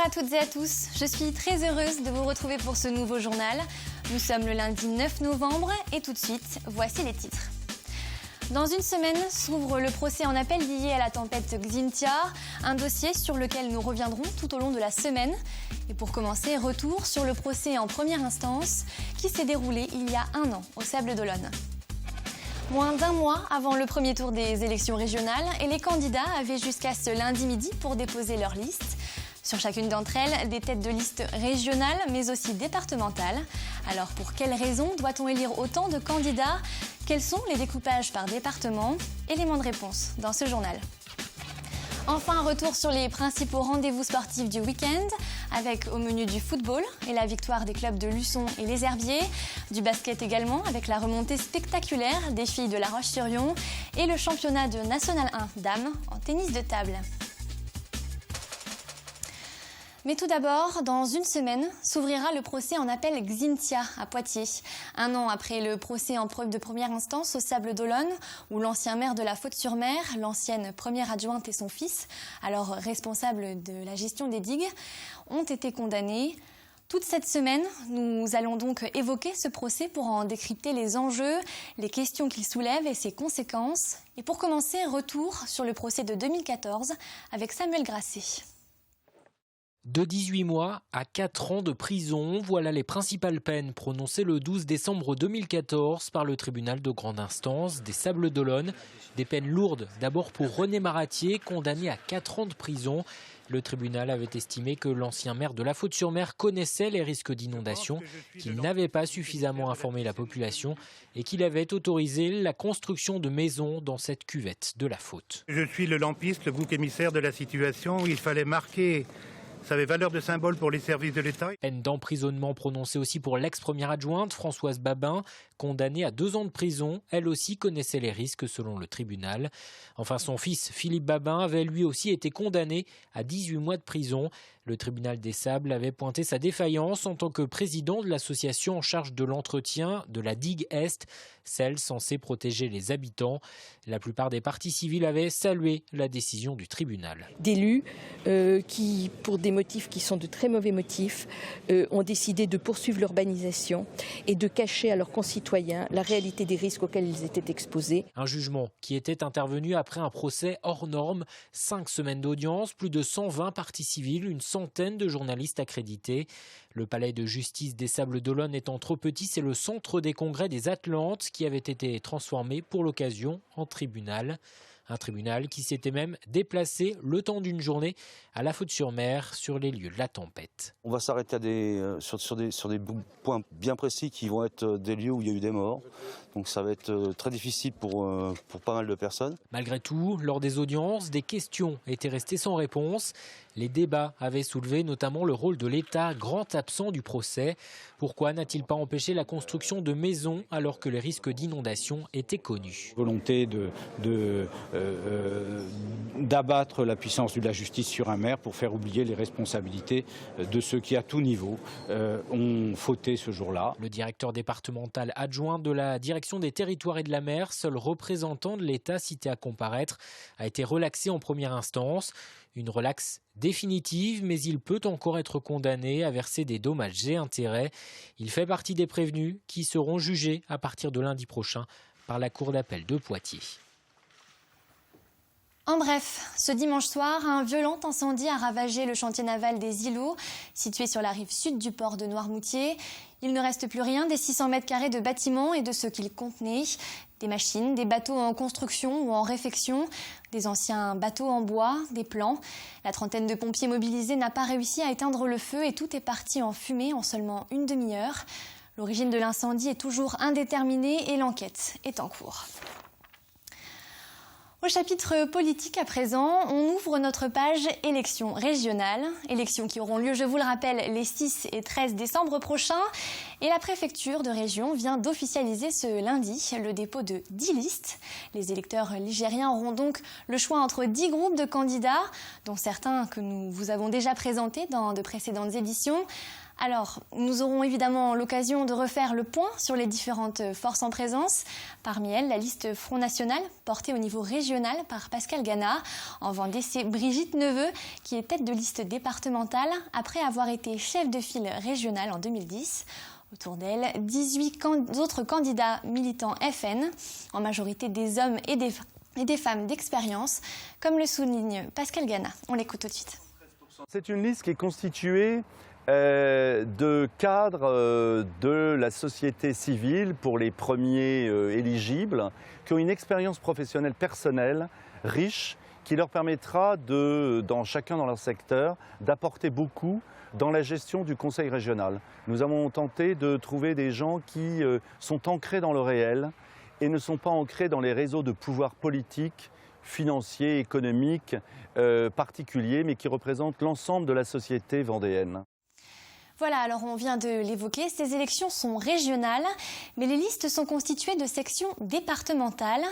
à toutes et à tous, je suis très heureuse de vous retrouver pour ce nouveau journal. Nous sommes le lundi 9 novembre et tout de suite, voici les titres. Dans une semaine s'ouvre le procès en appel lié à la tempête Xynthia, un dossier sur lequel nous reviendrons tout au long de la semaine. Et pour commencer, retour sur le procès en première instance qui s'est déroulé il y a un an au Sables d'Olonne. Moins d'un mois avant le premier tour des élections régionales, et les candidats avaient jusqu'à ce lundi midi pour déposer leur liste. Sur chacune d'entre elles, des têtes de liste régionales, mais aussi départementales. Alors pour quelles raisons doit-on élire autant de candidats? Quels sont les découpages par département? Éléments de réponse dans ce journal. Enfin, retour sur les principaux rendez-vous sportifs du week-end, avec au menu du football et la victoire des clubs de Luçon et Les Herbiers, du basket également, avec la remontée spectaculaire des filles de La Roche-sur-Yon et le championnat de National 1 dames en tennis de table. Mais tout d'abord, dans une semaine, s'ouvrira le procès en appel Xynthia à Poitiers. Un an après le procès en preuve de première instance au Sables d'Olonne, où l'ancien maire de la Faute-sur-Mer, l'ancienne première adjointe et son fils, alors responsable de la gestion des digues, ont été condamnés. Toute cette semaine, nous allons donc évoquer ce procès pour en décrypter les enjeux, les questions qu'il soulève et ses conséquences. Et pour commencer, retour sur le procès de 2014 avec Samuel Grasset. De 18 mois à 4 ans de prison, voilà les principales peines prononcées le 12 décembre 2014 par le tribunal de grande instance des Sables d'Olonne. Des peines lourdes, d'abord pour René Maratier, condamné à 4 ans de prison. Le tribunal avait estimé que l'ancien maire de la Faute-sur-Mer connaissait les risques d'inondation, qu'il n'avait pas suffisamment informé la population et qu'il avait autorisé la construction de maisons dans cette cuvette de la Faute. Je suis le lampiste, le bouc émissaire de la situation. Il fallait marquer. Ça avait valeur de symbole pour les services de l'État. Peine d'emprisonnement prononcée aussi pour l'ex-première adjointe Françoise Babin, condamnée à 2 ans de prison. Elle aussi connaissait les risques selon le tribunal. Enfin, son fils Philippe Babin avait lui aussi été condamné à 18 mois de prison. Le tribunal des Sables avait pointé sa défaillance en tant que président de l'association en charge de l'entretien de la digue Est, celle censée protéger les habitants. La plupart des parties civiles avaient salué la décision du tribunal. D'élus qui, pour des motifs qui sont de très mauvais motifs, ont décidé de poursuivre l'urbanisation et de cacher à leurs concitoyens la réalité des risques auxquels ils étaient exposés. Un jugement qui était intervenu après un procès hors norme, 5 semaines d'audience, plus de 120 parties civiles, une centaine de journalistes accrédités. Le palais de justice des Sables d'Olonne étant trop petit, c'est le centre des congrès des Atlantes qui avait été transformé pour l'occasion en tribunal. Un tribunal qui s'était même déplacé le temps d'une journée à la Faute-sur-Mer sur les lieux de la tempête. On va s'arrêter sur des points bien précis qui vont être des lieux où il y a eu des morts. Donc ça va être très difficile pour pas mal de personnes. Malgré tout, lors des audiences, des questions étaient restées sans réponse. Les débats avaient soulevé notamment le rôle de l'État, grand absent du procès. Pourquoi n'a-t-il pas empêché la construction de maisons alors que les risques d'inondation étaient connus? Volonté d'abattre la puissance de la justice sur un maire pour faire oublier les responsabilités de ceux qui, à tout niveau, ont fauté ce jour-là. Le directeur départemental adjoint de la direction des territoires et de la mer, seul représentant de l'État cité à comparaître, a été relaxé en première instance. Une relaxe définitive, mais il peut encore être condamné à verser des dommages et intérêts. Il fait partie des prévenus qui seront jugés à partir de lundi prochain par la Cour d'appel de Poitiers. En bref, ce dimanche soir, un violent incendie a ravagé le chantier naval des Îlots, situé sur la rive sud du port de Noirmoutier. Il ne reste plus rien des 600 mètres carrés de bâtiments et de ce qu'ils contenaient. Des machines, des bateaux en construction ou en réfection, des anciens bateaux en bois, des plans. La trentaine de pompiers mobilisés n'a pas réussi à éteindre le feu et tout est parti en fumée en seulement une demi-heure. L'origine de l'incendie est toujours indéterminée et l'enquête est en cours. Au chapitre politique à présent, on ouvre notre page élections régionales. Élections qui auront lieu, je vous le rappelle, les 6 et 13 décembre prochains. Et la préfecture de région vient d'officialiser ce lundi le dépôt de 10 listes. Les électeurs ligériens auront donc le choix entre 10 groupes de candidats, dont certains que nous vous avons déjà présentés dans de précédentes éditions. Alors, nous aurons évidemment l'occasion de refaire le point sur les différentes forces en présence. Parmi elles, la liste Front National, portée au niveau régional par Pascal Gana. En Vendée, c'est Brigitte Neveu qui est tête de liste départementale après avoir été chef de file régionale en 2010. Autour d'elle, 18 autres candidats militants FN, en majorité des hommes et des femmes d'expérience, comme le souligne Pascal Gana. On l'écoute tout de suite. C'est une liste qui est constituée de cadres de la société civile pour les premiers éligibles, qui ont une expérience professionnelle personnelle riche, qui leur permettra, chacun dans leur secteur, d'apporter beaucoup dans la gestion du conseil régional. Nous avons tenté de trouver des gens qui sont ancrés dans le réel et ne sont pas ancrés dans les réseaux de pouvoir politique, financiers, économiques particuliers, mais qui représentent l'ensemble de la société vendéenne. Voilà, alors on vient de l'évoquer, ces élections sont régionales, mais les listes sont constituées de sections départementales.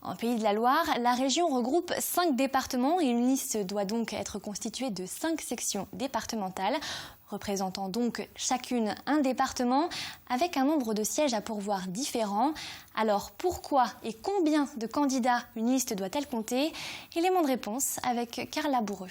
En Pays de la Loire, la région regroupe 5 départements et une liste doit donc être constituée de 5 sections départementales, représentant donc chacune un département avec un nombre de sièges à pourvoir différent. Alors pourquoi et combien de candidats une liste doit-elle compter? Élément de réponse avec Carla Bourreux.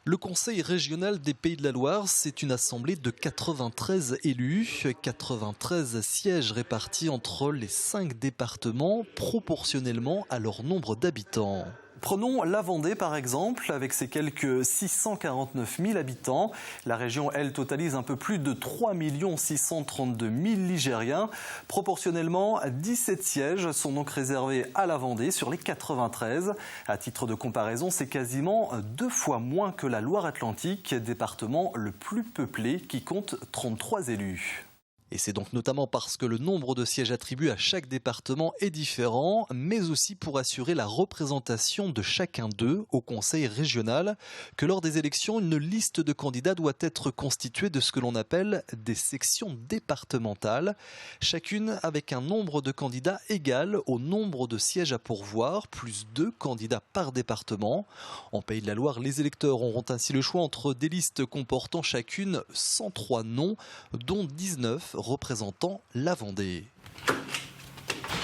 Le Conseil régional des Pays de la Loire, c'est une assemblée de 93 élus, 93 sièges répartis entre les 5 départements proportionnellement à leur nombre d'habitants. Prenons la Vendée par exemple, avec ses quelques 649 000 habitants. La région, elle, totalise un peu plus de 3 632 000 Ligériens. Proportionnellement, 17 sièges sont donc réservés à la Vendée sur les 93. À titre de comparaison, c'est quasiment 2 fois moins que la Loire-Atlantique, département le plus peuplé qui compte 33 élus. Et c'est donc notamment parce que le nombre de sièges attribués à chaque département est différent, mais aussi pour assurer la représentation de chacun d'eux au conseil régional, que lors des élections, une liste de candidats doit être constituée de ce que l'on appelle des sections départementales, chacune avec un nombre de candidats égal au nombre de sièges à pourvoir, plus 2 candidats par département. En Pays de la Loire, les électeurs auront ainsi le choix entre des listes comportant chacune 103 noms, dont 19 représentant la Vendée.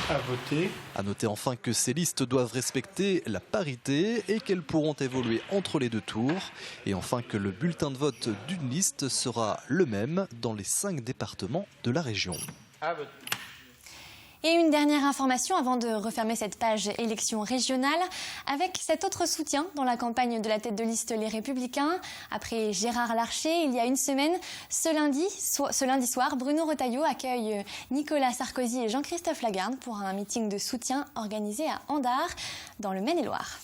À voter. À noter enfin que ces listes doivent respecter la parité et qu'elles pourront évoluer entre les 2 tours. Et enfin que le bulletin de vote d'une liste sera le même dans les 5 départements de la région. À voter. Et une dernière information avant de refermer cette page élection régionale avec cet autre soutien dans la campagne de la tête de liste Les Républicains. Après Gérard Larcher, il y a une semaine, ce lundi soir, Bruno Retailleau accueille Nicolas Sarkozy et Jean-Christophe Lagarde pour un meeting de soutien organisé à Andars, dans le Maine-et-Loire.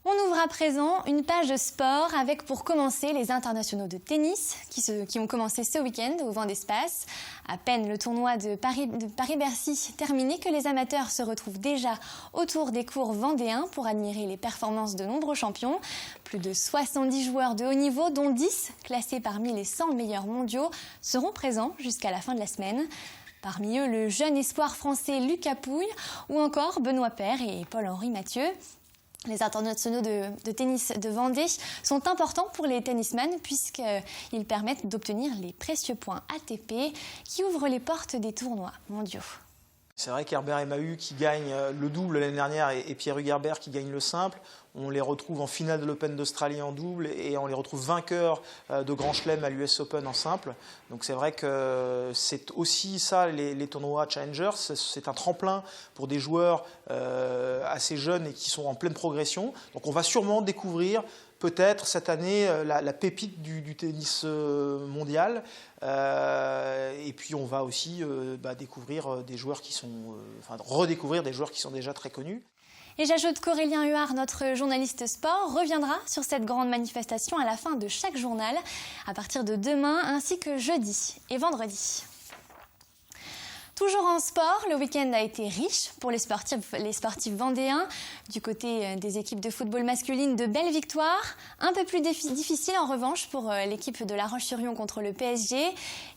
On ouvre à présent une page sport avec pour commencer les internationaux de tennis qui ont commencé ce week-end au Vent d'Espace. À peine le tournoi de Paris-Bercy terminé que les amateurs se retrouvent déjà autour des cours vendéens pour admirer les performances de nombreux champions. Plus de 70 joueurs de haut niveau, dont 10 classés parmi les 100 meilleurs mondiaux, seront présents jusqu'à la fin de la semaine. Parmi eux, le jeune espoir français Lucas Pouille ou encore Benoît Paire et Paul-Henri Mathieu. Les internationaux de tennis de Vendée sont importants pour les tennisman puisqu'ils permettent d'obtenir les précieux points ATP qui ouvrent les portes des tournois mondiaux. C'est vrai qu'Herbert et Mahut qui gagnent le double l'année dernière et Pierre Hugerbert qui gagne le simple, on les retrouve en finale de l'Open d'Australie en double et on les retrouve vainqueurs de Grand Chelem à l'US Open en simple. Donc c'est vrai que c'est aussi ça les tournois Challengers, c'est un tremplin pour des joueurs assez jeunes et qui sont en pleine progression. Donc on va sûrement découvrir peut-être cette année la pépite du tennis mondial. Et puis on va aussi découvrir des joueurs qui sont, redécouvrir des joueurs qui sont déjà très connus. Et j'ajoute qu'Aurélien Huard, notre journaliste sport, reviendra sur cette grande manifestation à la fin de chaque journal, à partir de demain ainsi que jeudi et vendredi. Toujours en sport, le week-end a été riche pour les sportifs vendéens. Du côté des équipes de football masculine, de belles victoires. Un peu plus difficile en revanche pour l'équipe de La Roche-sur-Yon contre le PSG.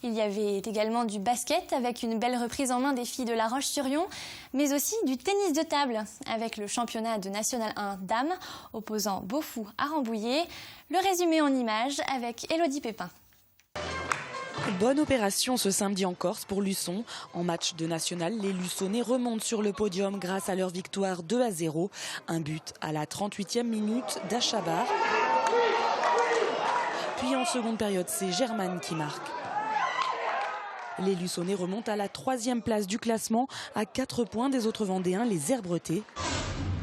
Il y avait également du basket avec une belle reprise en main des filles de La Roche-sur-Yon, mais aussi du tennis de table avec le championnat de National 1 Dames opposant Beaufou à Rambouillet. Le résumé en images avec Élodie Pépin. Bonne opération ce samedi en Corse pour Luçon. En match de national, les Luçonnais remontent sur le podium grâce à leur victoire 2-0. Un but à la 38e minute d'Achabar. Puis en seconde période, c'est Germaine qui marque. Les Luçonnais remontent à la 3e place du classement, à 4 points des autres Vendéens, les Herbretais.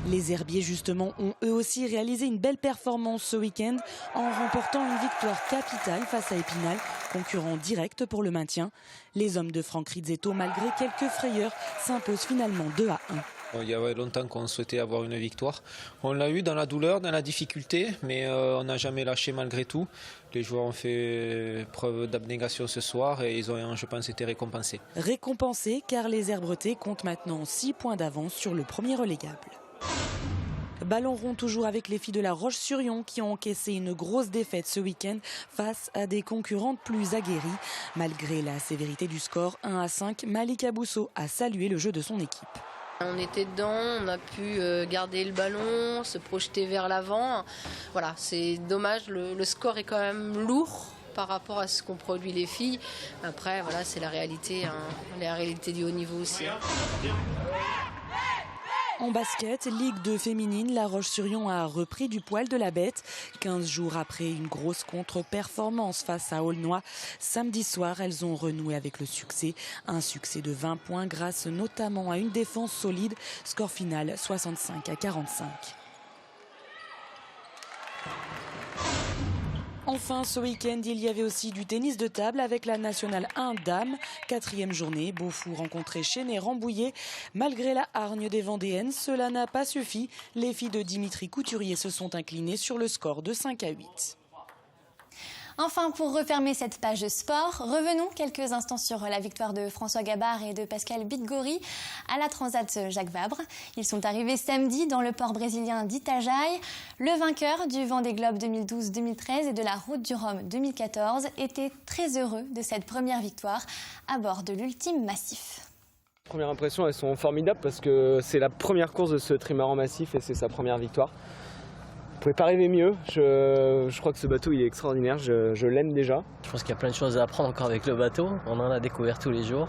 Les Herbiers, justement, ont eux aussi réalisé une belle performance ce week-end en remportant une victoire capitale face à Épinal, concurrent direct pour le maintien. Les hommes de Franck Rizzetto, malgré quelques frayeurs, s'imposent finalement 2-1. Il y avait longtemps qu'on souhaitait avoir une victoire. On l'a eu dans la douleur, dans la difficulté, mais on n'a jamais lâché malgré tout. Les joueurs ont fait preuve d'abnégation ce soir et ils ont, je pense, été récompensés. Récompensés car les Herbretais comptent maintenant 6 points d'avance sur le premier relégable. Ballon rond toujours avec les filles de La Roche-sur-Yon qui ont encaissé une grosse défaite ce week-end face à des concurrentes plus aguerries. Malgré la sévérité du score 1-5, Malika Bousso a salué le jeu de son équipe. On était dedans, on a pu garder le ballon, se projeter vers l'avant. Voilà, c'est dommage, le score est quand même lourd par rapport à ce qu'ont produit les filles. Après, voilà, c'est la réalité, la réalité du haut niveau aussi. En basket, Ligue 2 féminine, La Roche-sur-Yon a repris du poil de la bête. 15 jours après une grosse contre-performance face à Aulnois, samedi soir, elles ont renoué avec le succès. Un succès de 20 points grâce notamment à une défense solide. Score final 65-45. Enfin, ce week-end, il y avait aussi du tennis de table avec la Nationale 1 Dames. 4e journée, Beaufou rencontrait Chénet-Rambouillet. Malgré la hargne des Vendéennes, cela n'a pas suffi. Les filles de Dimitri Couturier se sont inclinées sur le score de 5-8. Enfin, pour refermer cette page de sport, revenons quelques instants sur la victoire de François Gabard et de Pascal Bitgori à la Transat Jacques Vabre. Ils sont arrivés samedi dans le port brésilien d'Itajaí. Le vainqueur du Vendée Globe 2012-2013 et de la Route du Rhum 2014 était très heureux de cette première victoire à bord de l'Ultime Massif. Première impression, elles sont formidables parce que c'est la première course de ce trimaran massif et c'est sa première victoire. Vous pouvez pas rêver mieux, je crois que ce bateau il est extraordinaire, je l'aime déjà. Je pense qu'il y a plein de choses à apprendre encore avec le bateau, on en a découvert tous les jours.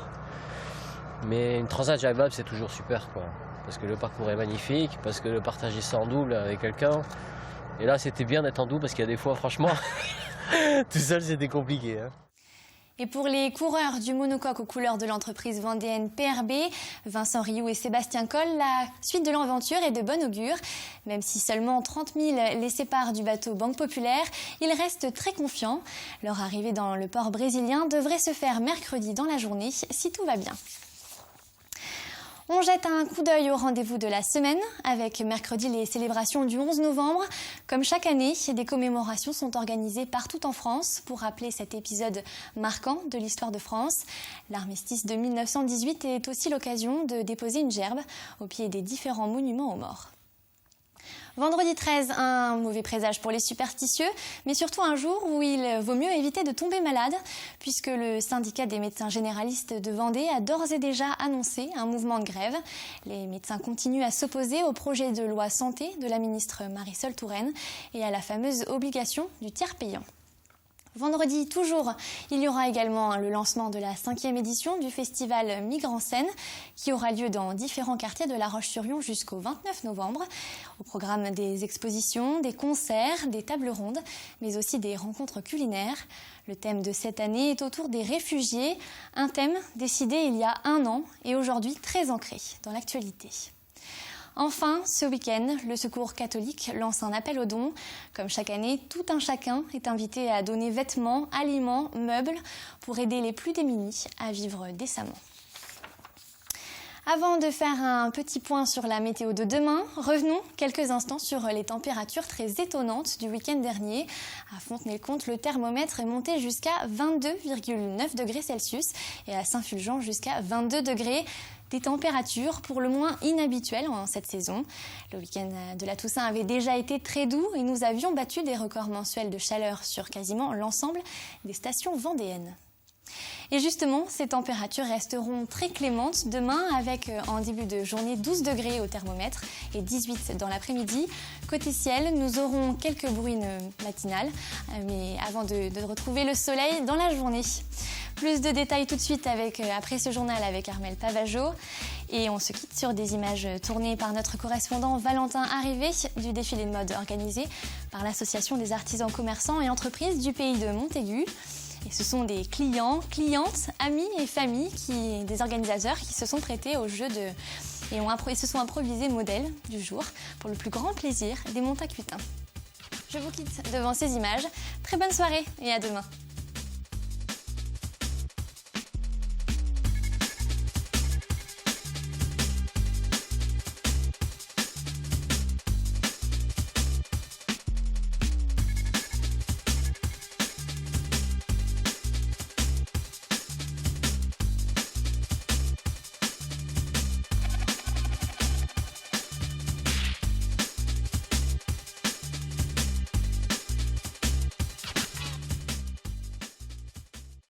Mais une Transat Jacques Vabre c'est toujours super quoi. Parce que le parcours est magnifique, parce que le partager ça en double avec quelqu'un. Et là c'était bien d'être en double parce qu'il y a des fois franchement, tout seul c'était compliqué. Hein. Et pour les coureurs du monocoque aux couleurs de l'entreprise vendéenne PRB, Vincent Rioux et Sébastien Coll, la suite de l'aventure est de bon augure. Même si seulement 30 000 les séparent du bateau Banque Populaire, ils restent très confiants. Leur arrivée dans le port brésilien devrait se faire mercredi dans la journée, si tout va bien. On jette un coup d'œil au rendez-vous de la semaine avec mercredi les célébrations du 11 novembre. Comme chaque année, des commémorations sont organisées partout en France pour rappeler cet épisode marquant de l'histoire de France. L'armistice de 1918 est aussi l'occasion de déposer une gerbe au pied des différents monuments aux morts. Vendredi 13, un mauvais présage pour les superstitieux, mais surtout un jour où il vaut mieux éviter de tomber malade, puisque le syndicat des médecins généralistes de Vendée a d'ores et déjà annoncé un mouvement de grève. Les médecins continuent à s'opposer au projet de loi santé de la ministre Marisol Touraine et à la fameuse obligation du tiers payant. Vendredi, toujours, il y aura également le lancement de la 5e édition du festival Migre en Scène qui aura lieu dans différents quartiers de La Roche-sur-Yon jusqu'au 29 novembre. Au programme des expositions, des concerts, des tables rondes, mais aussi des rencontres culinaires. Le thème de cette année est autour des réfugiés, un thème décidé il y a un an et aujourd'hui très ancré dans l'actualité. Enfin, ce week-end, le Secours catholique lance un appel aux dons. Comme chaque année, tout un chacun est invité à donner vêtements, aliments, meubles pour aider les plus démunis à vivre décemment. Avant de faire un petit point sur la météo de demain, revenons quelques instants sur les températures très étonnantes du week-end dernier. À Fontenay-le-Comte, le thermomètre est monté jusqu'à 22,9 degrés Celsius et à Saint-Fulgent jusqu'à 22 degrés. Des températures pour le moins inhabituelles en cette saison. Le week-end de la Toussaint avait déjà été très doux et nous avions battu des records mensuels de chaleur sur quasiment l'ensemble des stations vendéennes. Et justement, ces températures resteront très clémentes demain avec en début de journée 12 degrés au thermomètre et 18 dans l'après-midi. Côté ciel, nous aurons quelques bruines matinales, mais avant de retrouver le soleil dans la journée. Plus de détails tout de suite après ce journal avec Armelle Pavageau. Et on se quitte sur des images tournées par notre correspondant Valentin Arrivé du défilé de mode organisé par l'Association des artisans, commerçants et entreprises du pays de Montaigu. Et ce sont des clients, clientes, amis et familles, des organisateurs qui se sont prêtés au jeu et se sont improvisés modèles du jour pour le plus grand plaisir des Montacutins. Je vous quitte devant ces images. Très bonne soirée et à demain.